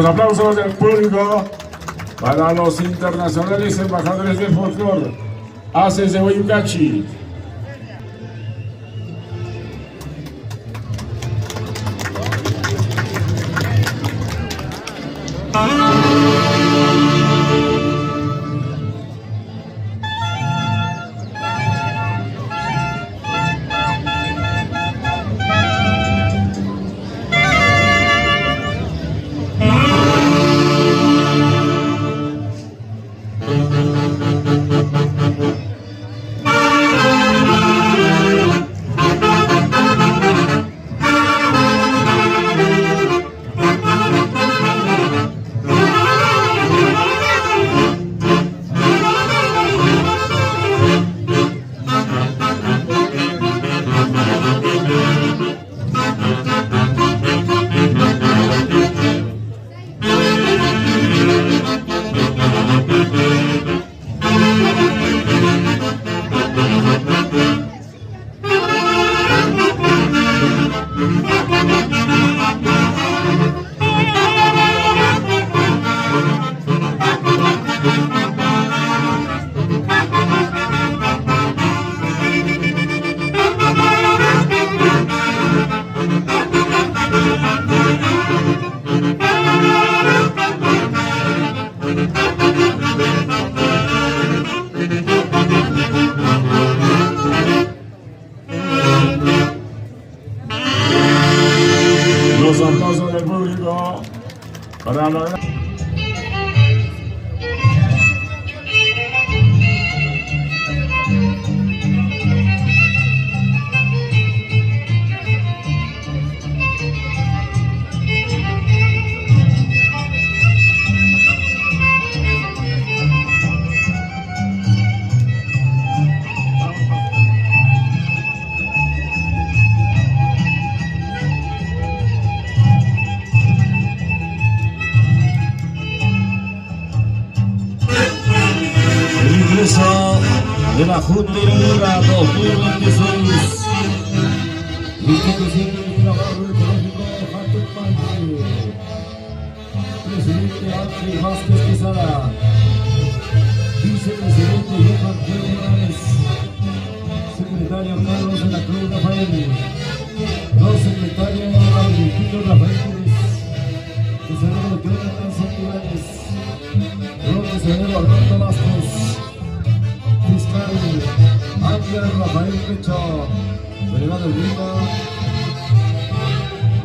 Los aplausos del público para los internacionales embajadores del folclore, Haces de Huayucachi. Los aplausos del público para la... de la Junta Directiva 2026. Institución del Trabajo Económico Jato Panche. Presidente Ángel Vázquez Quesada. Vicepresidente Johan Pedro Morales. Secretario Carlos de la Cruz Rafael. Los secretarios Agustín Rafael. Tesorero Jonathan Santibáñez. Los tesorero Alberto Vázquez. Fiscal Ángel Rafael Pecho, delegado Lima,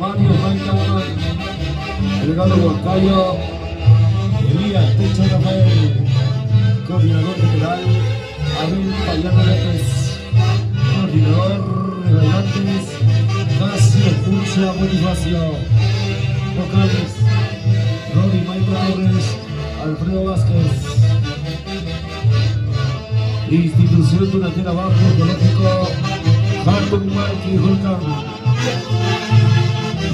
Mario Maita, delegado Huancayo, Elías Pecho Rafael, coordinador general, Abel Payano López, coordinador de bailantes, Casio Pucha Bonifacio, vocales, Rory Maita Torres, Alfredo Vázquez. Institución Durantera Bajo Ecológico Hartung Marqui Julcan.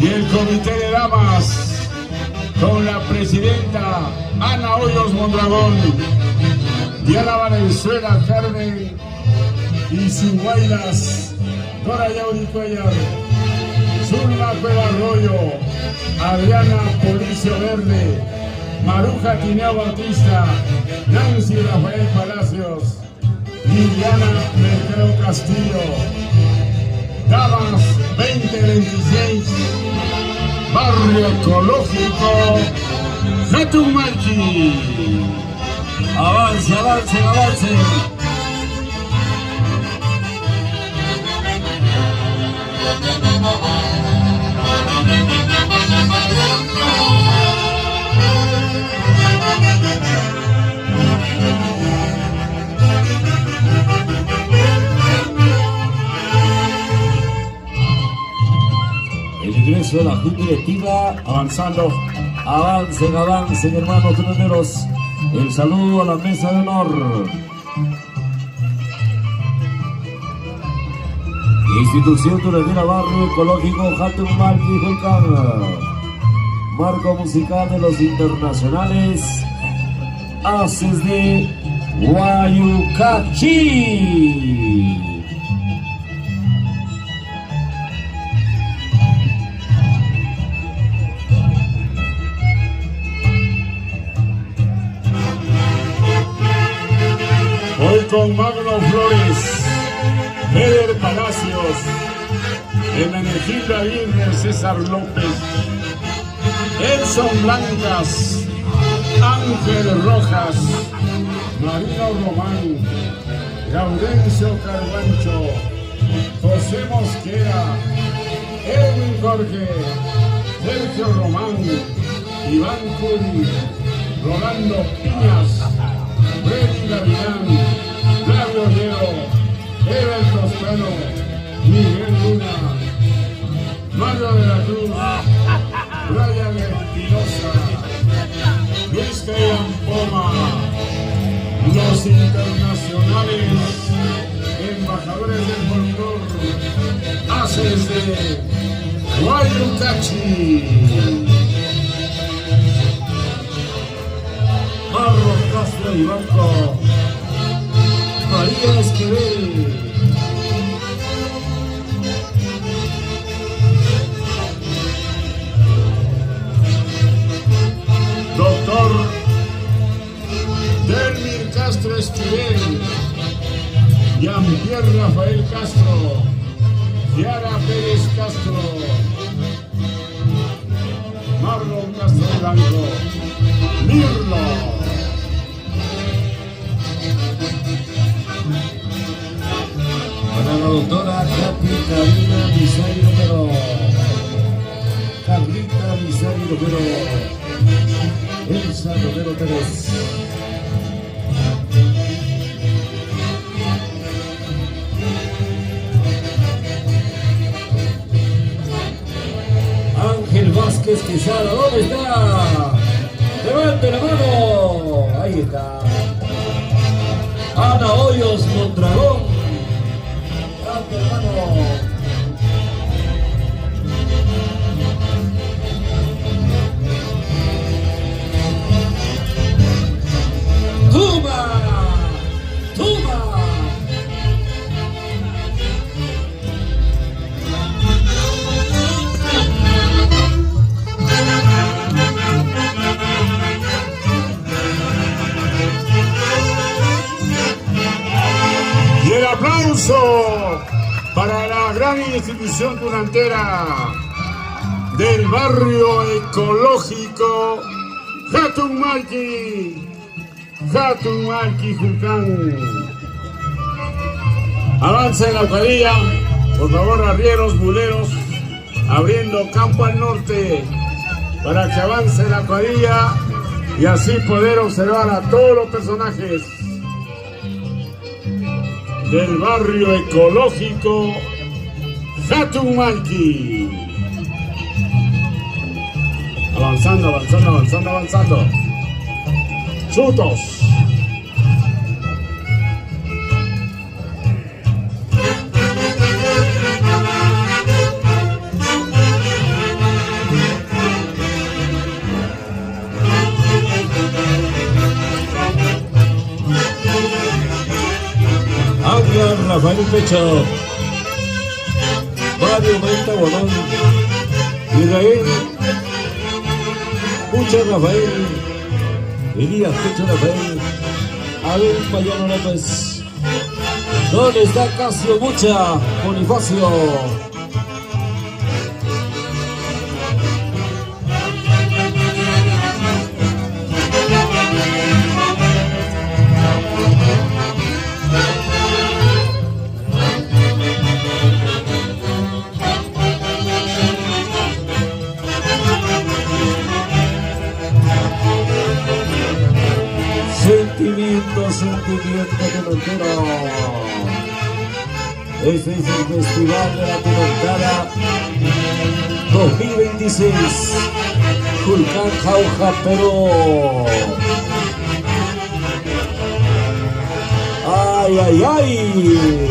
Y el comité de damas con la presidenta Ana Hoyos Mondragón, Diana Valenzuela Carmen y Singuailas Dora Yauri Cuellar, Zulma Cueva Arroyo, Adriana Policio Verde, Maruja Tineo Bautista, Nancy Rafael Palacios, Liliana Mercado Castillo, Damas 2026, Barrio Ecológico Jatumalchi. Avance, avance, avance. El ingreso de la Junta Directiva, Avanzando. avancen, avancen, hermanos troneros. El saludo a la mesa de honor. Institución Turetera Barrio Ecológico Hatun Marqui Julcan. Marco musical de los internacionales, Haces de Huayucachi. con Magno Flores, Eder Palacios, Hermenegildo Aguirre, César López, Edson Blancas, Ángel Rojas, Marino Román, Gaudencio Carbancho, José Mosquera, Edwin Jorge, Sergio Román, Iván Curi, Rolando Piñas, Freddy Gavilán, Flavio Llero, Evel Toscano, Miguel Luna, Mario de la Cruz, Brian Espinosa, Luis Cayan Poma, los internacionales, embajadores del folclore, haces de Guayucachi, Marros Castro y Banco, María Esquivel, doctor Delmir Castro Esquivel, Jean-Pierre Rafael Castro, Yara Pérez Castro, Marlon Castro Blanco, Mirlo, para la doctora Carlita Misario Romero, Carlita Misario Romero, Elsa Romero Pérez. Ángel Vázquez Quesada, ¿dónde está? ¡Levante la mano! Ahí está. Ana Hoyos Mondragón. ¡Levante la mano! ¡Tuma! ¡Tuma! y el aplauso para la gran institución tunantera del barrio ecológico Jatunmalqui, Julcán. Avanza en la alcaldía, por favor, arrieros, buleros, abriendo campo al norte para que avance la cuadrilla y así poder observar a todos los personajes del barrio ecológico Jatunmalqui. Avanzando. Chutos. Ángel Rafael Pecho, Mario Menta Guamán, Israel, Pucha Rafael, Elías Pecho Rafael, Abel Payano López. ¿Dónde está Casio Mucha? Bonifacio. Sentimiento tunantero. Este es el Festival de la Tunantada 2026, Julcán, Jauja, Perú. ¡Ay, ay, ay!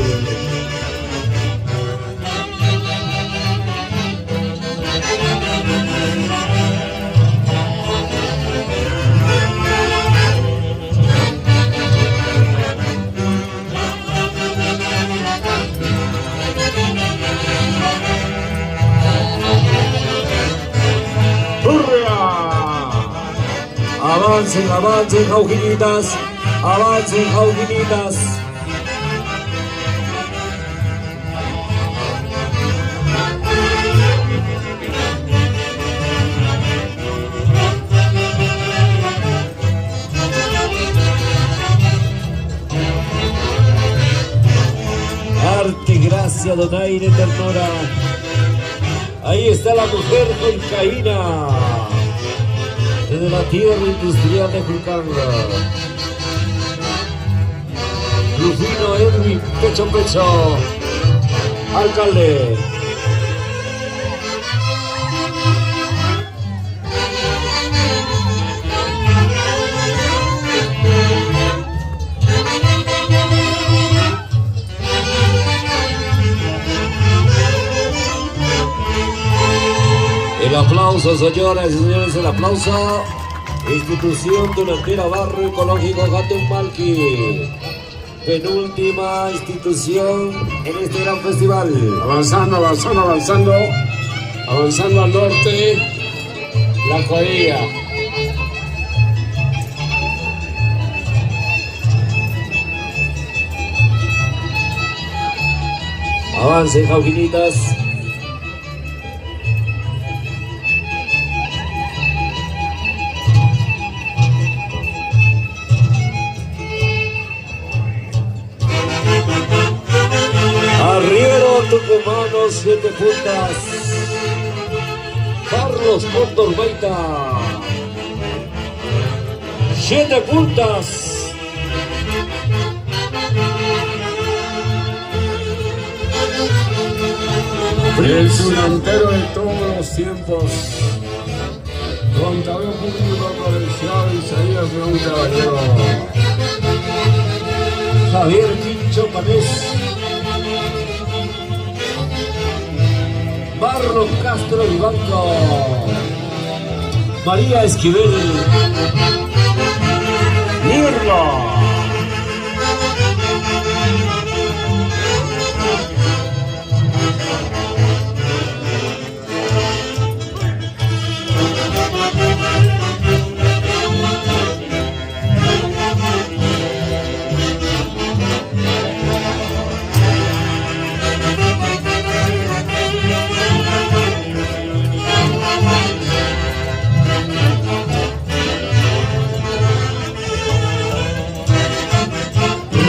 Avancen, Jaujitas, avancen, Jaujitas. inocencia, donaire, ternura. Ahí está la mujer Julcaína, desde la tierra industrial de Julcán. Rufino Edwin, pecho a pecho, alcalde. El aplauso, señoras y señores, el aplauso. Institución Tunantera Barrio Ecológico Hatun Malki. Penúltima institución en este gran festival. Avanzando, avanzando, avanzando. Avanzando al norte. La cuadrilla. Avancen, Jaujinitas. Arriero Tucumano, 7 puntas. Carlos Cóndor Baita, 7 puntas. El tunantero de todos los tiempos. Contador público comercial Isaías León Caballero. Javier Quincho Panés. Barro Castro Vivanco. María Esquivel. Mirlo.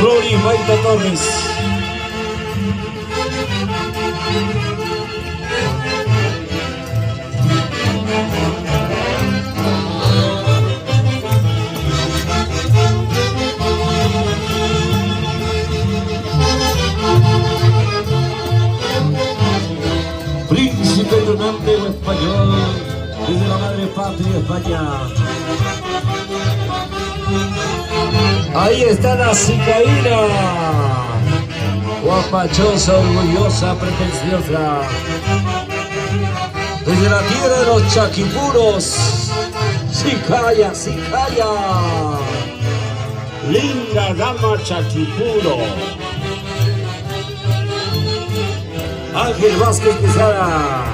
Rory Baita Torres. Príncipe donante español desde la madre patria España. Ahí está la Cicaína, guapachosa, orgullosa, pretenciosa. Desde la tierra de los chaquipuros, Cicaya, Cicaya. Linda dama Chaquipuro. Ángel Vázquez Quesada.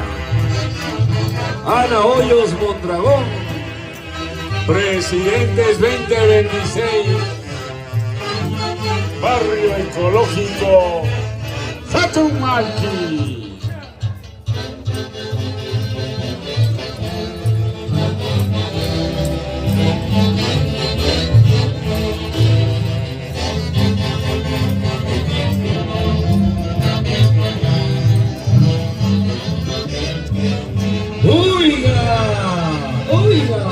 Ana Hoyos Mondragón. Presidentes 2026. Barrio Ecológico Hatun Malki. Oiga, oiga.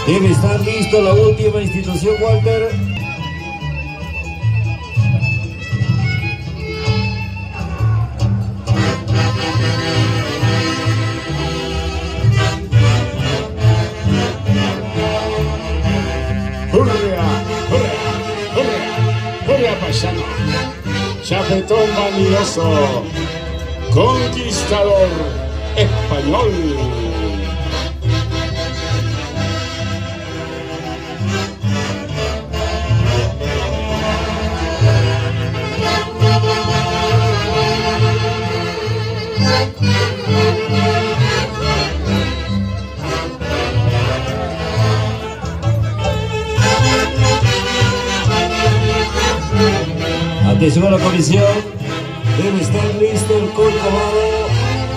Debe estar listo la última institución, Walter. Hurria paisano. Chapetón vanidoso. Conquistador español. Atención a la comisión. Debe estar listo el Corcovado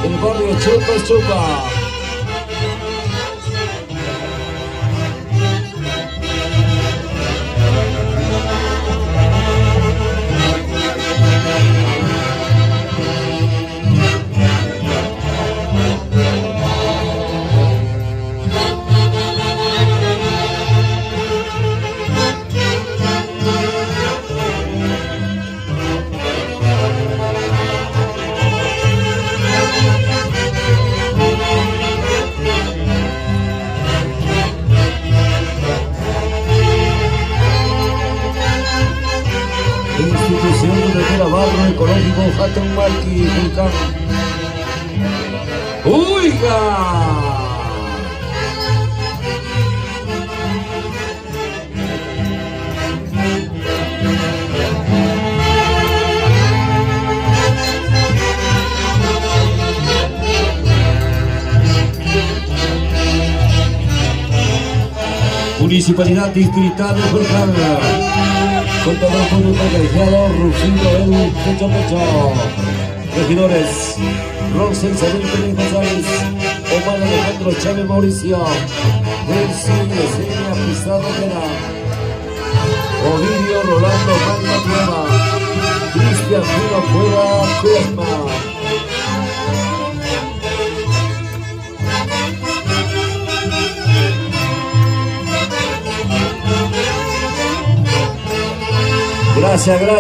del barrio Chupas Chupa. Institución de Barro Ecológico Hatton Marqui Vulcán. ¡Uiga! Municipalidad Distrital de Vulcán. Contador público colegiado Rufino Edu Pecho Pecho. Regidores Rosel Sabel Pérez González, Omar Alejandro Chávez Mauricio, Nelson Yesenia Pizarro Vera, Ovidio Rolando Manga Nueva, Cristian Fino Cueva Cuesma. Gracias, gracias.